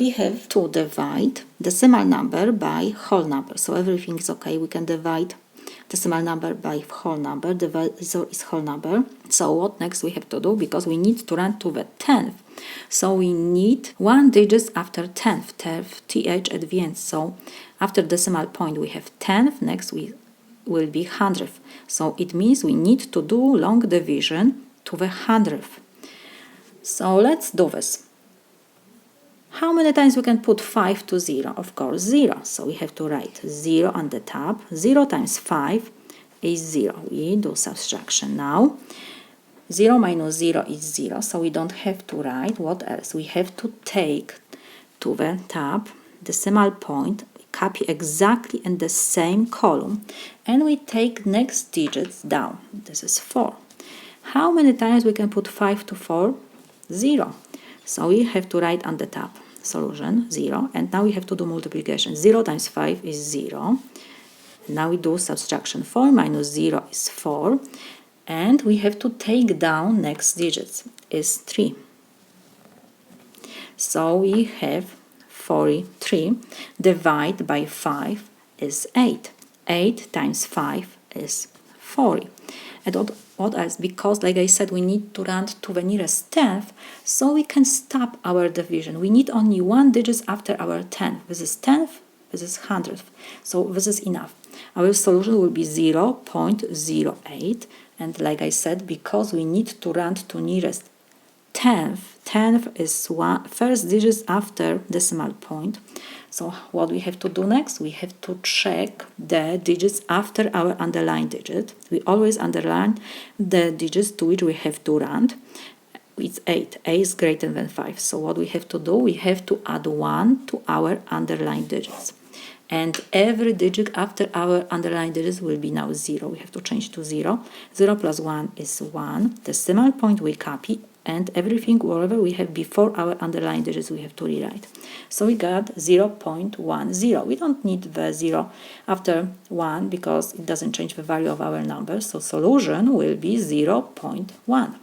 we have to divide decimal number by whole number. So everything is okay. We can divide decimal number by whole number. Divisor is whole number. So what next we have to do? Because we need to run to the 10th. So we need 1 digit after 10th, th at the end. So after decimal point we have 10th, next we will be 100th. So it means we need to do long division to the 100th. So let's do this. How many times we can put 5 to 0? Of course 0. So we have to write 0 on the top. 0 times 5 is 0. We do subtraction now. 0 minus 0 is 0, so we don't have to write. What else? We have to take to the top decimal point, copy exactly in the same column, and we take next digits down. This is 4. How many times we can put 5 to 4? 0. So we have to write on the top solution 0, and now we have to do multiplication. 0 times 5 is 0. Now we do subtraction. 4 minus 0 is 4. And we have to take down next digits is 3. So we have 43. Divide by 5 is 8. 8 times 5 is 40. And what else? Because, like I said, we need to run to the nearest 10th, so we can stop our division. We need only 1 digit after our 10th. This is 10th, this is 100th. So this is enough. Our solution will be 0.08. And like I said, because we need to run to nearest 10th is first digit after decimal point. So what we have to do next? We have to check the digits after our underlined digit. We always underline the digits to which we have to round. It's 8. A is greater than 5. So what we have to do? We have to add 1 to our underlined digits. And every digit after our underlined digits will be now 0. We have to change to 0. 0 plus 1 is 1. Decimal point we copy, and everything whatever we have before our underlined digits we have to rewrite. So we got 0.10. We don't need the 0 after 1 because it doesn't change the value of our number. So solution will be 0.1.